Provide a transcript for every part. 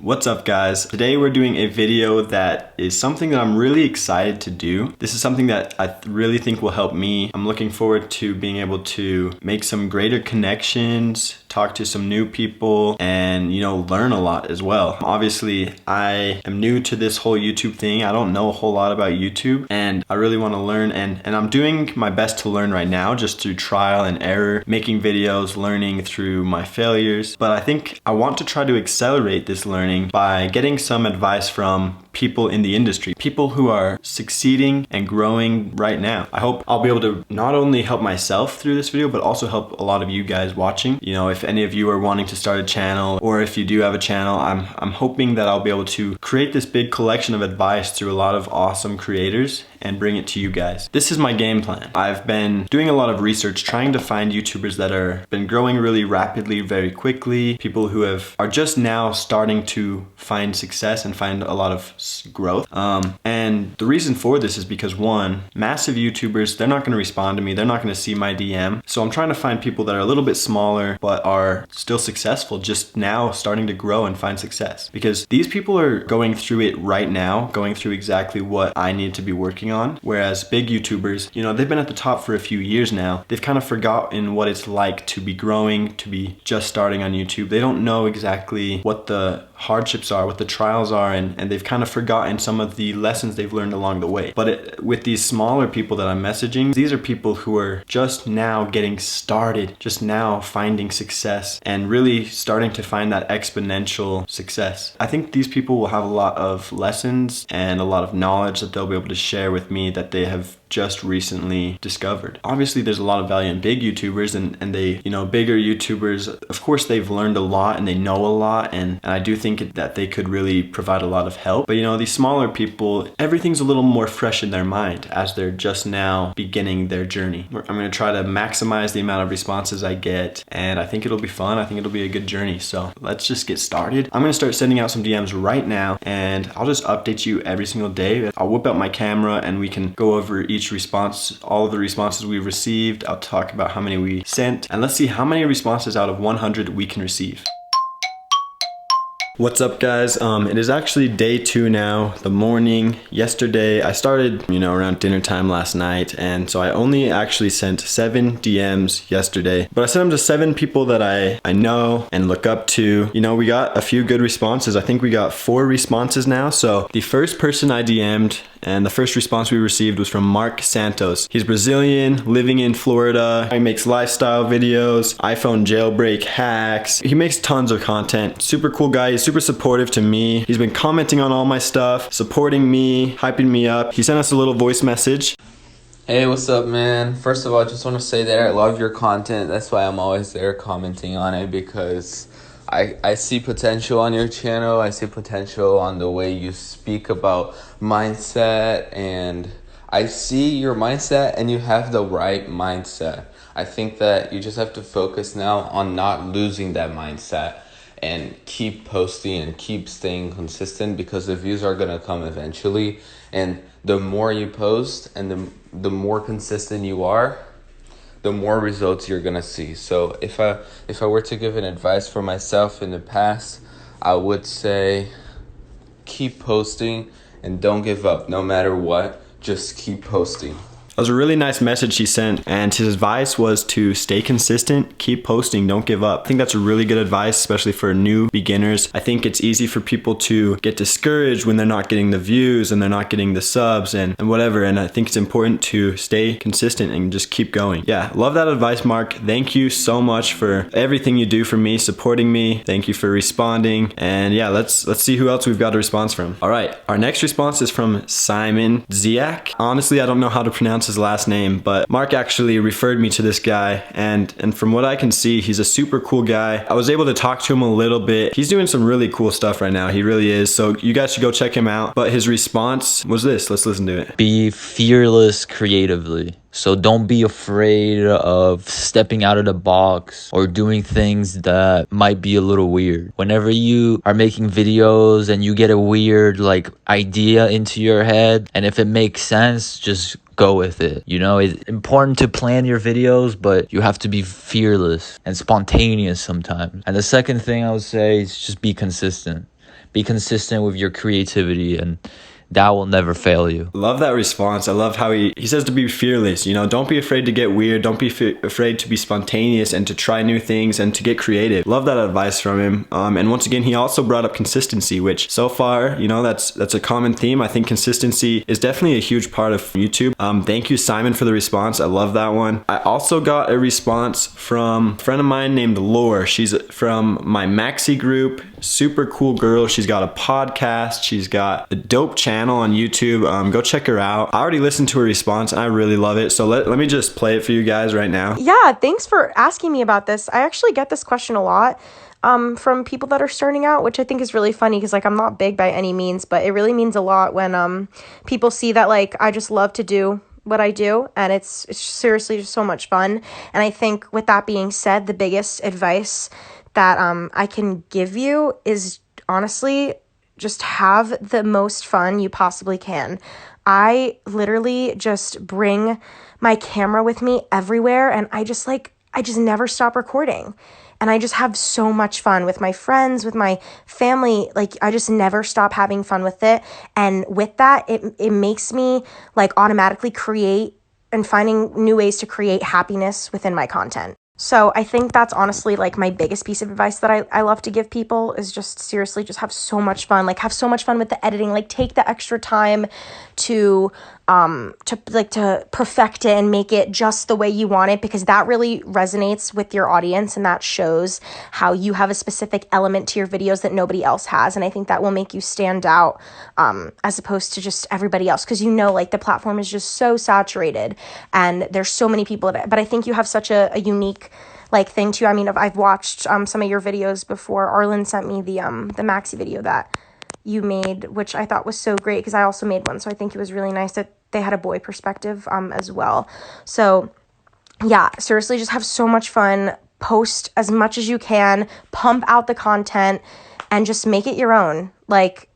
What's up guys? Today we're doing a video that is something that I'm really excited to do. This is something that I really think will help me. I'm looking forward to being able to make some greater connections, talk to some new people, and learn a lot as well. Obviously, I am new to this whole YouTube thing. I don't know a whole lot about YouTube and I really want to learn, and I'm doing my best to learn right now, just through trial and error, making videos, learning through my failures. But I think I want to try to accelerate this learning by getting some advice from people in the industry, people who are succeeding and growing right now. I hope I'll be able to not only help myself through this video, but also help a lot of you guys watching. If any of you are wanting to start a channel, or if you do have a channel, I'm hoping that I'll be able to create this big collection of advice through a lot of awesome creators and bring it to you guys. This is my game plan. I've been doing a lot of research, trying to find YouTubers that are been growing really rapidly, very quickly, people who are just now starting to find success and find a lot of growth. And the reason for this is because, one, massive YouTubers, they're not going to respond to me, they're not going to see my DM. So I'm trying to find people that are a little bit smaller but are still successful, just now starting to grow and find success. Because these people are going through it right now, going through exactly what I need to be working on. Whereas big YouTubers, they've been at the top for a few years now. They've kind of forgotten what it's like to be growing, to be just starting on YouTube. They don't know exactly what the hardships are, what the trials are, and they've kind of forgotten some of the lessons they've learned along the way. But with these smaller people that I'm messaging, these are people who are just now getting started, just now finding success and really starting to find that exponential success. I think these people will have a lot of lessons and a lot of knowledge that they'll be able to share with me that they have just recently discovered. Obviously, there's a lot of value in big YouTubers, and they, bigger YouTubers, of course, they've learned a lot and they know a lot, and I do think that they could really provide a lot of help. But these smaller people, everything's a little more fresh in their mind as they're just now beginning their journey. I'm gonna try to maximize the amount of responses I get, and I think it'll be fun. I think it'll be a good journey. So let's just get started. I'm gonna start sending out some DMs right now, and I'll just update you every single day. I'll whip out my camera and we can go over each response, all of the responses we received. I'll talk about how many we sent, and let's see how many responses out of 100 we can receive. What's up guys? It is actually day 2 now, the morning. Yesterday I started, around dinner time last night, and so I only actually sent 7 DMs yesterday, but I sent them to 7 people that I know and look up to. We got a few good responses. I think we got 4 responses now. So the first person I DM'd and the first response we received was from Mark Santos. He's Brazilian, living in Florida. He makes lifestyle videos, iPhone jailbreak hacks. He makes tons of content. Super cool guy. He's super supportive to me. He's been commenting on all my stuff, supporting me, hyping me up. He sent us a little voice message. Hey, what's up, man? First of all, I just want to say that I love your content. That's why I'm always there commenting on it, because I see potential on your channel. I see potential on the way you speak about mindset, and I see your mindset and you have the right mindset. I think that you just have to focus now on not losing that mindset and keep posting and keep staying consistent, because the views are going to come eventually. And the more you post and the more consistent you are, the more results you're gonna see. So if I were to give an advice for myself in the past, I would say keep posting and don't give up. No matter what, just keep posting. That was a really nice message he sent, and his advice was to stay consistent, keep posting, don't give up. I think that's a really good advice, especially for new beginners. I think it's easy for people to get discouraged when they're not getting the views and they're not getting the subs and whatever, and I think it's important to stay consistent and just keep going. Yeah, love that advice, Mark. Thank you so much for everything you do for me, supporting me. Thank you for responding, and yeah, let's see who else we've got a response from. All right, our next response is from Simon Ziak. Honestly, I don't know how to pronounce his last name, but Mark actually referred me to this guy, and from what I can see, he's a super cool guy. I was able to talk to him a little bit. He's doing some really cool stuff right now. He really is. So you guys should go check him out. But his response was this. Let's listen to it. Be fearless creatively. So don't be afraid of stepping out of the box or doing things that might be a little weird. Whenever you are making videos and you get a weird idea into your head, and if it makes sense, just go with it. It's important to plan your videos, but you have to be fearless and spontaneous sometimes. And the second thing I would say is just be consistent. be consistent with your creativity, and that will never fail you. Love that response. I love how he says to be fearless. You know, don't be afraid to get weird. Don't be afraid to be spontaneous and to try new things and to get creative. Love that advice from him. And once again, he also brought up consistency, which so far, you know, that's a common theme. I think consistency is definitely a huge part of YouTube. Thank you, Simon, for the response. I love that one. I also got a response from a friend of mine named Laur. She's from my Maxi group. Super cool girl. She's got a podcast. She's got a dope channel on YouTube. Go check her out. I already listened to her response and I really love it. So let me just play it for you guys right now. Yeah, thanks for asking me about this. I actually get this question a lot from people that are starting out, which I think is really funny because, like, I'm not big by any means, but it really means a lot when people see that, like, I just love to do what I do, and it's seriously just so much fun. And I think with that being said, the biggest advice that I can give you is honestly just have the most fun you possibly can. I literally just bring my camera with me everywhere, and I just never stop recording. And I just have so much fun with my friends, with my family. Like, I just never stop having fun with it. And with that, it makes me, like, automatically create and finding new ways to create happiness within my content. So I think that's honestly, like, my biggest piece of advice that I love to give people is just seriously just have so much fun. Like, have so much fun with the editing. Like, take the extra time to perfect it and make it just the way you want it, because that really resonates with your audience and that shows how you have a specific element to your videos that nobody else has. And I think that will make you stand out as opposed to just everybody else, because, you know, like, the platform is just so saturated and there's so many people but I think you have such a unique, like, thing too. I mean, I've watched some of your videos before. Arlin sent me the Maxi video that you made, which I thought was so great because I also made one. So I think it was really nice that they had a boy perspective as well. So yeah, seriously, just have so much fun. Post as much as you can, pump out the content, and just make it your own. Like,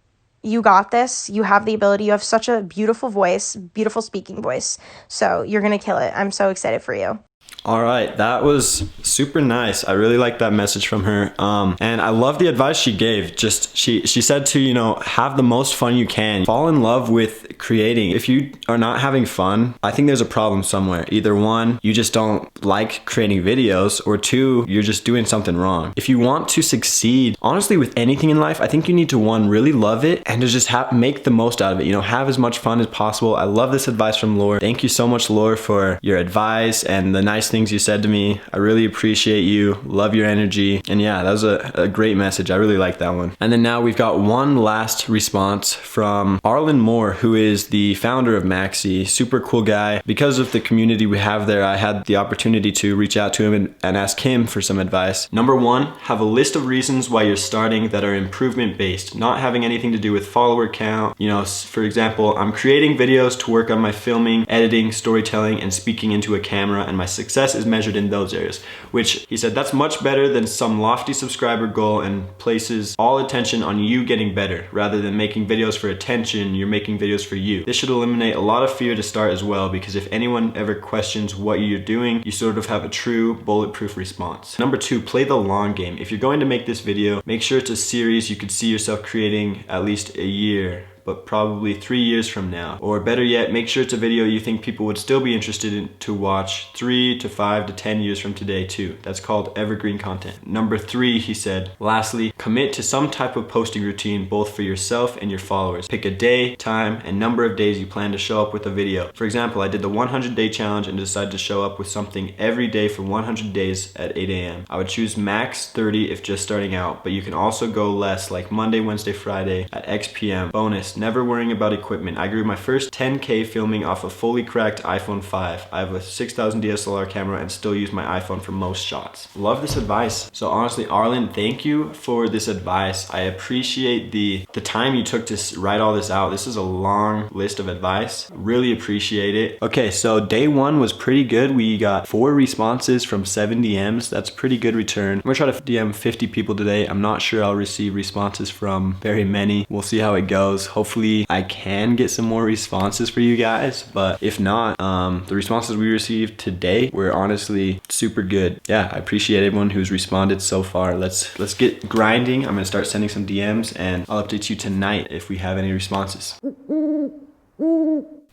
you got this. You have the ability. You have such a beautiful voice, beautiful speaking voice. So you're going to kill it. I'm so excited for you. All right, that was super nice. I really like that message from her. And I love the advice she gave. Just she said to, you know, have the most fun you can. Fall in love with creating. If you are not having fun, I think there's a problem somewhere. Either one, you just don't like creating videos, or two, you're just doing something wrong. If you want to succeed, honestly, with anything in life, I think you need to, one, really love it and to just make the most out of it. You know, have as much fun as possible. I love this advice from Laur. Thank you so much, Laur, for your advice and the nice things you said to me. I really appreciate you. Love your energy. And yeah, that was a great message. I really like that one. And then now we've got one last response from Arlin Moore, who is the founder of Maxi. Super cool guy. Because of the community we have there, I had the opportunity to reach out to him and ask him for some advice. Number one, have a list of reasons why you're starting that are improvement based, not having anything to do with follower count. You know, for example, I'm creating videos to work on my filming, editing, storytelling, and speaking into a camera, and my success is measured in those areas, which he said that's much better than some lofty subscriber goal and places all attention on you getting better. Rather than making videos for attention, you're making videos for you. This should eliminate a lot of fear to start as well, because if anyone ever questions what you're doing, you sort of have a true bulletproof response. Number two, play the long game. If you're going to make this video, make sure it's a series you could see yourself creating at least a year, but probably 3 years from now. Or better yet, make sure it's a video you think people would still be interested in to watch 3 to 5 to 10 years from today too. That's called evergreen content. Number three, he said, lastly, commit to some type of posting routine both for yourself and your followers. Pick a day, time, and number of days you plan to show up with a video. For example, I did the 100-day challenge and decided to show up with something every day for 100 days at 8 a.m. I would choose max 30 if just starting out, but you can also go less, like Monday, Wednesday, Friday at X p.m. Bonus, never worrying about equipment. I grew my first 10K filming off a fully cracked iPhone 5. I have a 6000 DSLR camera and still use my iPhone for most shots. Love this advice. So honestly, Arlin, thank you for this advice. I appreciate the time you took to write all this out. This is a long list of advice. Really appreciate it. Okay, so day one was pretty good. We got 4 responses from 7 DMs. That's a pretty good return. I'm gonna try to DM 50 people today. I'm not sure I'll receive responses from very many. We'll see how it goes. Hopefully I can get some more responses for you guys, but if not, the responses we received today were honestly super good. Yeah, I appreciate everyone who's responded so far. Let's get grinding. I'm gonna start sending some DMs and I'll update you tonight if we have any responses.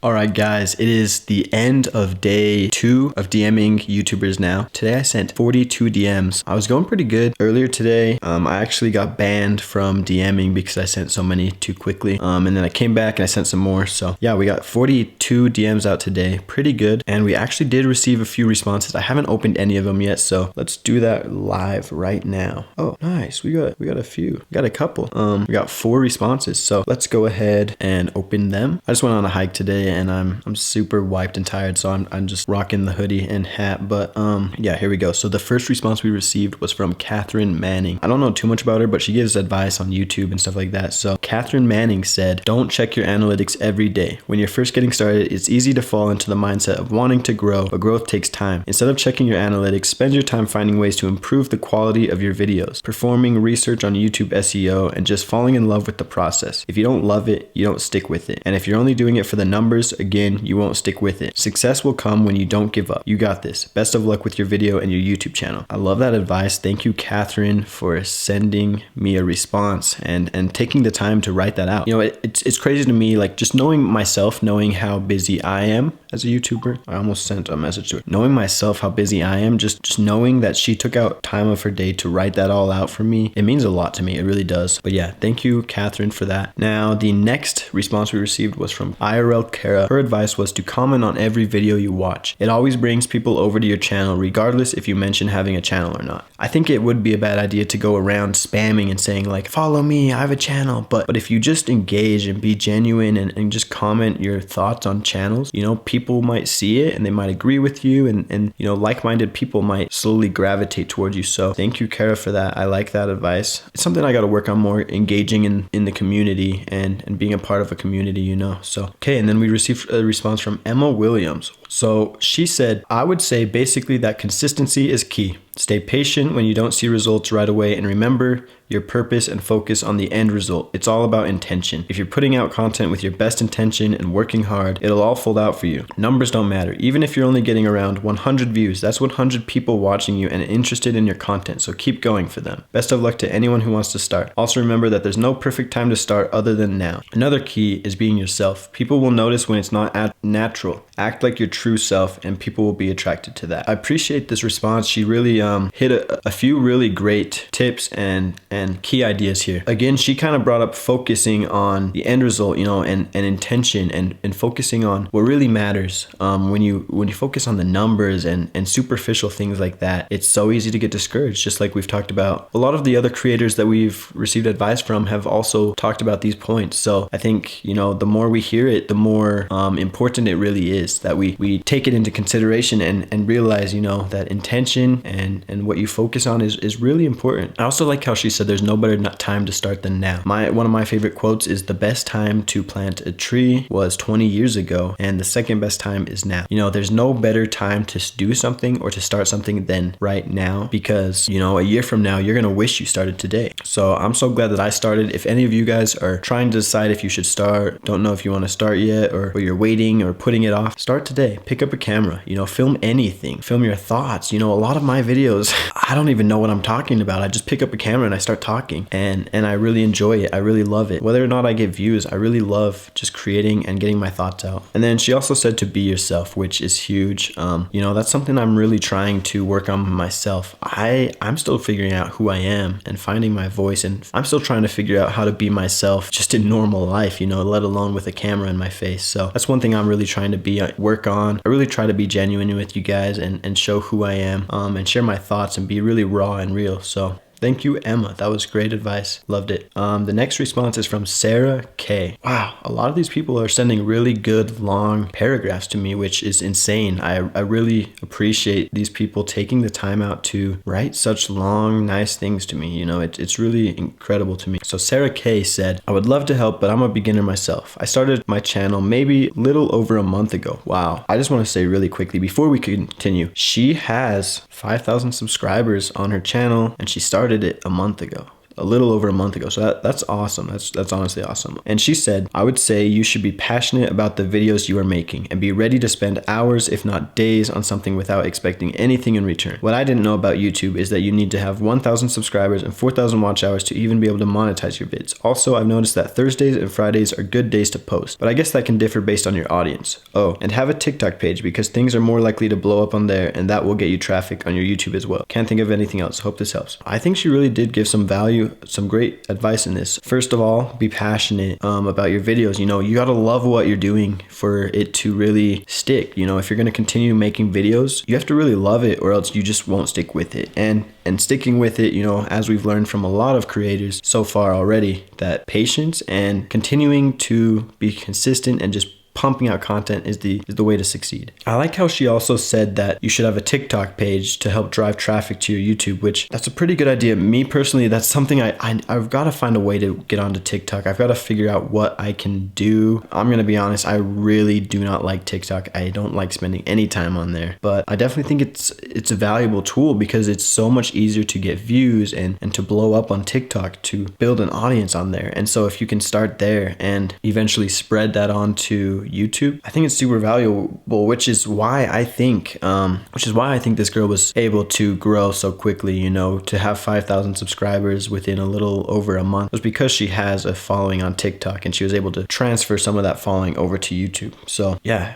Alright guys, it is the end of day 2 of DMing YouTubers now. Today I sent 42 DMs. I was going pretty good. Earlier today, I actually got banned from DMing because I sent so many too quickly. And then I came back and I sent some more. So yeah, we got 42 DMs out today. Pretty good. And we actually did receive a few responses. I haven't opened any of them yet, so let's do that live right now. Oh, nice. We got a few. We got a couple. We got 4 responses. So let's go ahead and open them. I just went on a hike today and I'm super wiped and tired, so I'm just rocking the hoodie and hat. But yeah, here we go. So the first response we received was from Cathrin Manning. I don't know too much about her, but she gives advice on YouTube and stuff like that. So Cathrin Manning said, don't check your analytics every day. When you're first getting started, it's easy to fall into the mindset of wanting to grow, but growth takes time. Instead of checking your analytics, spend your time finding ways to improve the quality of your videos, performing research on YouTube SEO, and just falling in love with the process. If you don't love it, you don't stick with it. And if you're only doing it for the numbers, again, you won't stick with it. Success will come when you don't give up. You got this. Best of luck with your video and your YouTube channel. I love that advice. Thank you, Cathrin, for sending me a response and taking the time to write that out. You know, it's crazy to me, like just knowing myself, knowing how busy I am as a YouTuber. I almost sent a message to her. Knowing myself, how busy I am, just knowing that she took out time of her day to write that all out for me, it means a lot to me. It really does. But yeah, thank you, Cathrin, for that. Now, the next response we received was from IrlCara. Her advice was to comment on every video you watch. It always brings people over to your channel, regardless if you mention having a channel or not. I think it would be a bad idea to go around spamming and saying like, follow me, I have a channel. But if you just engage and be genuine and just comment your thoughts on channels, you know, people might see it and they might agree with you, and you know, like-minded people might slowly gravitate towards you. So thank you, Kara, for that. I like that advice. It's something I got to work on more, engaging in the community and being a part of a community, you know. So okay, and then we received a response from Emma Williams. So she said, I would say basically that consistency is key. Stay patient when you don't see results right away, and remember your purpose and focus on the end result. It's all about intention. If you're putting out content with your best intention and working hard, it'll all fold out for you. Numbers don't matter. Even if you're only getting around 100 views, that's 100 people watching you and interested in your content, so keep going for them. Best of luck to anyone who wants to start. Also remember that there's no perfect time to start other than now. Another key is being yourself. People will notice when it's not natural. Act like your true self and people will be attracted to that. I appreciate this response. She really hit a few really great tips and key ideas here. Again, she kind of brought up focusing on the end result, you know, and intention and focusing on what really matters. When you focus on the numbers and superficial things like that, it's so easy to get discouraged, just like we've talked about. A lot of the other creators that we've received advice from have also talked about these points. So I think, you know, the more we hear it, the more important it really is that we take it into consideration and realize, you know, that intention and what you focus on is really important. I also like how she said there's no better time to start than now. One of my favorite quotes is, the best time to plant a tree was 20 years ago, and the second best time is now. You know, there's no better time to do something or to start something than right now, because, you know, a year from now, you're gonna wish you started today. So I'm so glad that I started. If any of you guys are trying to decide if you should start, don't know if you want to start yet, or you're waiting or putting it off, start today. Pick up a camera, you know, film anything, film your thoughts. You know, a lot of my videos, I don't even know what I'm talking about. I just pick up a camera and I start talking, and I really enjoy it. I really love it. Whether or not I get views, I really love just creating and getting my thoughts out. And then she also said to be yourself, which is huge. You know, that's something I'm really trying to work on myself. I'm still figuring out who I am and finding my voice, and I'm still trying to figure out how to be myself just in normal life, you know, let alone with a camera in my face. So that's one thing I'm really trying to work on. I really try to be genuine with you guys and show who I am, and share my thoughts and be really raw and real. So thank you, Emma. That was great advice. Loved it. The next response is from Sara Kay. Wow, a lot of these people are sending really good long paragraphs to me, which is insane. I really appreciate these people taking the time out to write such long, nice things to me. You know, it's really incredible to me. So Sara Kay said, I would love to help, but I'm a beginner myself. I started my channel maybe a little over a month ago. Wow. I just want to say really quickly before we continue, she has 5,000 subscribers on her channel and she started it a month ago. a little over a month ago. So that's awesome. That's honestly awesome. And she said, I would say you should be passionate about the videos you are making and be ready to spend hours, if not days, on something without expecting anything in return. What I didn't know about YouTube is that you need to have 1,000 subscribers and 4,000 watch hours to even be able to monetize your vids. Also, I've noticed that Thursdays and Fridays are good days to post, but I guess that can differ based on your audience. Oh, and have a TikTok page because things are more likely to blow up on there, and that will get you traffic on your YouTube as well. Can't think of anything else. Hope this helps. I think she really did give some value, some great advice in this. First of all, be passionate about your videos. You know, you gotta love what you're doing for it to really stick. You know, if you're gonna continue making videos, you have to really love it, or else you just won't stick with it. And sticking with it, you know, as we've learned from a lot of creators so far already, that patience and continuing to be consistent and just pumping out content is the way to succeed. I like how she also said that you should have a TikTok page to help drive traffic to your YouTube, which that's a pretty good idea. Me personally, that's something I've got to find a way to get onto TikTok. I've got to figure out what I can do. I'm going to be honest, I really do not like TikTok. I don't like spending any time on there, but I definitely think it's a valuable tool because it's so much easier to get views and to blow up on TikTok, to build an audience on there. And so if you can start there and eventually spread that onto YouTube, I think it's super valuable, which is why I think this girl was able to grow so quickly, you know, to have 5,000 subscribers within a little over a month was because she has a following on TikTok and she was able to transfer some of that following over to YouTube. So yeah,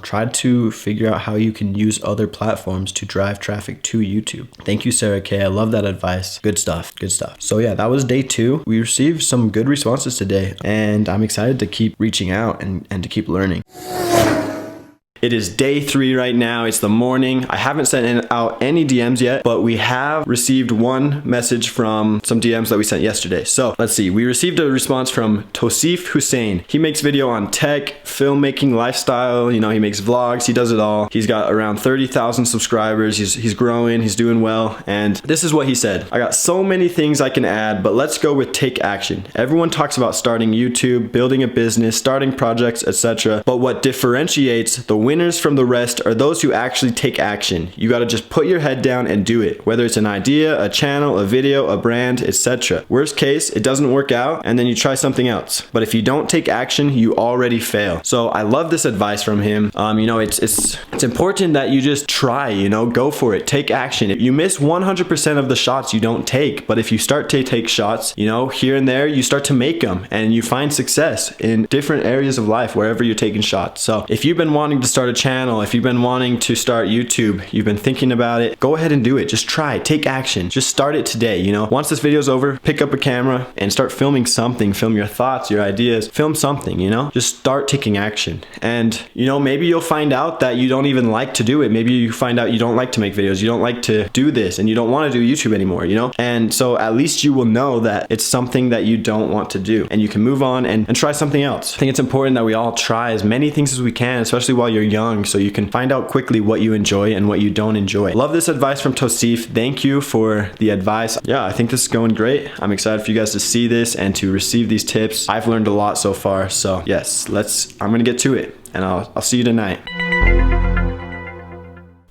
try to figure out how you can use other platforms to drive traffic to YouTube. Thank you, Sara Kay. I love that advice. Good stuff. Good stuff. So yeah, that was day 2. We received some good responses today, and I'm excited to keep reaching out and to keep learning. It is day 3 right now. It's the morning. I haven't sent out any DMs yet, but we have received one message from some DMs that we sent yesterday. So let's see. We received a response from Tausif Hussain. He makes video on tech, filmmaking, lifestyle. You know, he makes vlogs. He does it all. He's got around 30,000 subscribers. He's growing. He's doing well. And this is what he said. I got so many things I can add, but let's go with take action. Everyone talks about starting YouTube, building a business, starting projects, etc. But what differentiates the winners from the rest are those who actually take action. You got to just put your head down and do it, whether it's an idea, a channel, a video, a brand, etc. Worst case, it doesn't work out and then you try something else. But if you don't take action, you already fail. So I love this advice from him. You know, it's important that you just try, you know, go for it, take action. If you miss 100% of the shots you don't take, but if you start to take shots, you know, here and there, you start to make them and you find success in different areas of life wherever you're taking shots. So if you've been wanting to start a channel, if you've been wanting to start YouTube, you've been thinking about it, go ahead and do it. Just try, take action. Just start it today, you know. Once this video's over, pick up a camera and start filming something. Film your thoughts, your ideas, film something, you know. Just start taking action. And, you know, maybe you'll find out that you don't even like to do it. Maybe you find out you don't like to make videos, you don't like to do this, and you don't want to do YouTube anymore, you know. And so at least you will know that it's something that you don't want to do and you can move on and try something else. I think it's important that we all try as many things as we can, especially while you're young, so you can find out quickly what you enjoy and what you don't enjoy. Love this advice from Tausif. Thank you for the advice. Yeah, I think this is going great. I'm excited for you guys to see this and to receive these tips. I've learned a lot so far. So yes, I'm gonna get to it and I'll see you tonight.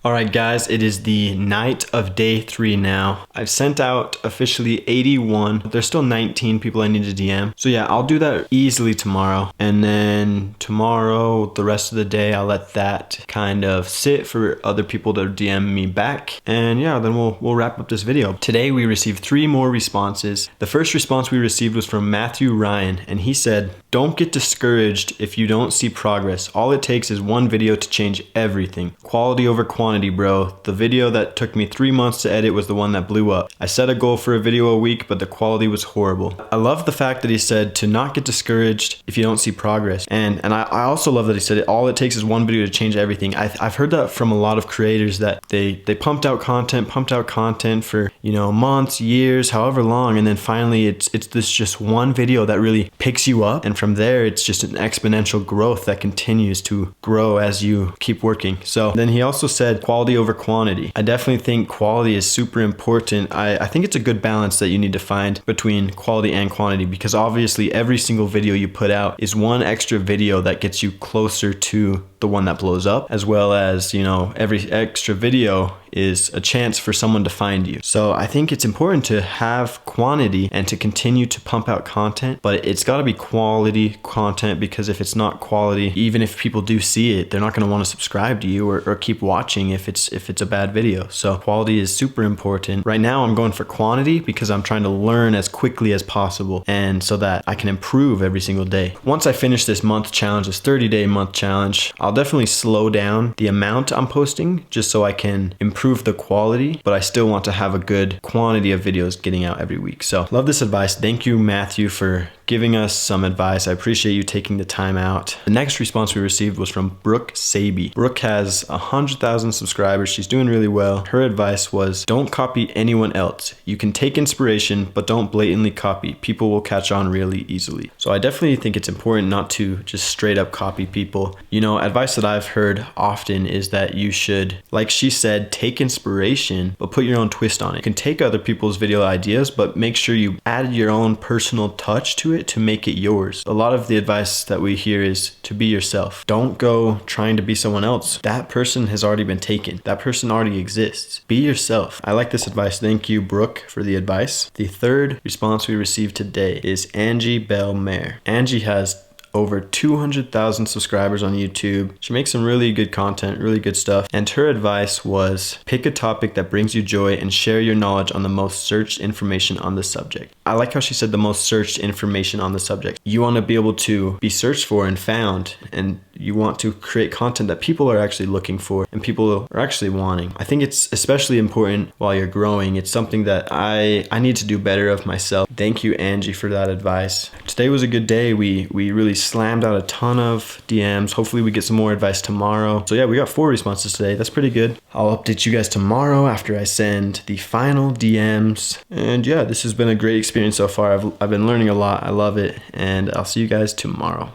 Alright guys, it is the night of day 3 now. I've sent out officially 81. There's still 19 people I need to DM. So yeah, I'll do that easily tomorrow. And then tomorrow, the rest of the day, I'll let that kind of sit for other people to DM me back. And yeah, then we'll wrap up this video. Today we received 3 more responses. The first response we received was from Matthew Ryan, and he said, "Don't get discouraged if you don't see progress. All it takes is one video to change everything. Quality over quantity, bro. The video that took me 3 months to edit was the one that blew up. I set a goal for a video a week, but the quality was horrible." I love the fact that he said to not get discouraged if you don't see progress. And I also love that he said all it takes is one video to change everything. I've heard that from a lot of creators that they pumped out content for, you know, months, years, however long, and then finally it's this just one video that really picks you up, and from there it's just an exponential growth that continues to grow as you keep working. So then he also said quality over quantity. I definitely think quality is super important. I think it's a good balance that you need to find between quality and quantity, because obviously every single video you put out is one extra video that gets you closer to the one that blows up, as well as, you know, every extra video is a chance for someone to find you. So I think it's important to have quantity and to continue to pump out content, but it's got to be quality content, because if it's not quality, even if people do see it, they're not going to want to subscribe to you or keep watching if it's a bad video. So quality is super important. Right now I'm going for quantity because I'm trying to learn as quickly as possible, and so that I can improve every single day. Once I finish this month challenge, this 30-day month challenge, I'll definitely slow down the amount I'm posting just so I can improve the quality, but I still want to have a good quantity of videos getting out every week. So love this advice. Thank you, Matthew, for giving us some advice. I appreciate you taking the time out. The next response we received was from Brooke Sabey. Brooke has 100,000 subscribers. She's doing really well. Her advice was, don't copy anyone else. You can take inspiration, but don't blatantly copy. People will catch on really easily. So I definitely think it's important not to just straight up copy people. You know, advice that I've heard often is that you should, like she said, take inspiration, but put your own twist on it. You can take other people's video ideas, but make sure you add your own personal touch to it to make it yours. A lot of the advice that we hear is to be yourself. Don't go trying to be someone else. That person has already been taken. That person already exists. Be yourself. I like this advice. Thank you, Brooke, for the advice. The third response we received today is Angie Bellemare. Angie has over 200,000 subscribers on YouTube. She makes some really good content, really good stuff. And her advice was, pick a topic that brings you joy and share your knowledge on the most searched information on the subject. I like how she said the most searched information on the subject. You want to be able to be searched for and found, and you want to create content that people are actually looking for and people are actually wanting. I think it's especially important while you're growing. It's something that I need to do better of myself. Thank you, Angie, for that advice. Today was a good day. We really slammed out a ton of DMs. Hopefully we get some more advice tomorrow. So yeah, we got 4 responses today. That's pretty good. I'll update you guys tomorrow after I send the final DMs. And yeah, this has been a great experience so far. I've been learning a lot. I love it. And I'll see you guys tomorrow.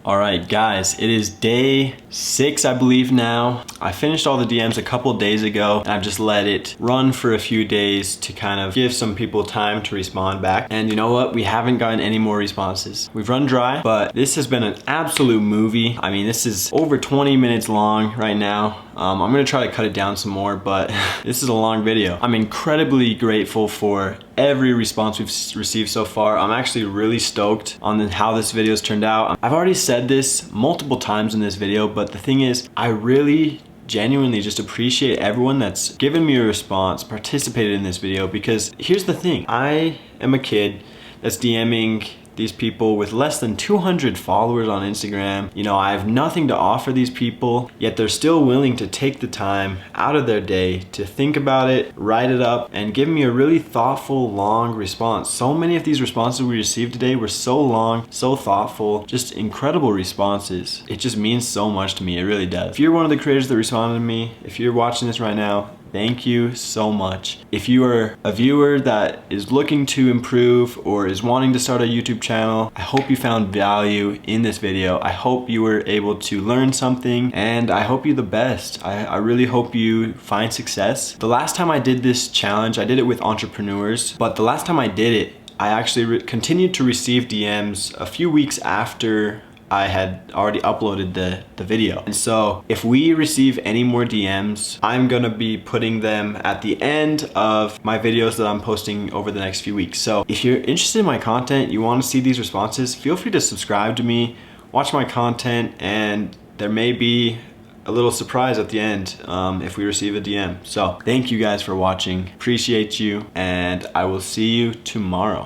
All right, guys, it is day 6, I believe now. I finished all the DMs a couple days ago, and I've just let it run for a few days to kind of give some people time to respond back. And you know what? We haven't gotten any more responses. We've run dry, but this has been an absolute movie. I mean, this is over 20 minutes long right now. I'm gonna try to cut it down some more, but this is a long video. I'm incredibly grateful for every response we've received so far. I'm actually really stoked on how this video's turned out. I've already said this multiple times in this video, but the thing is, I really genuinely just appreciate everyone that's given me a response, participated in this video, because here's the thing. I am a kid that's DMing these people with less than 200 followers on Instagram. You know, I have nothing to offer these people, yet they're still willing to take the time out of their day to think about it, write it up, and give me a really thoughtful, long response. So many of these responses we received today were so long, so thoughtful, just incredible responses. It just means so much to me, it really does. If you're one of the creators that responded to me, if you're watching this right now, thank you so much. If you are a viewer that is looking to improve or is wanting to start a YouTube channel, I hope you found value in this video. I hope you were able to learn something, and I hope you the best. I really hope you find success. The last time I did this challenge, I did it with entrepreneurs, but the last time I did it, I actually continued to receive DMs a few weeks after I had already uploaded the video. And so if we receive any more DMs, I'm gonna be putting them at the end of my videos that I'm posting over the next few weeks. So if you're interested in my content, you wanna see these responses, feel free to subscribe to me, watch my content, and there may be a little surprise at the end if we receive a DM. So thank you guys for watching, appreciate you, and I will see you tomorrow.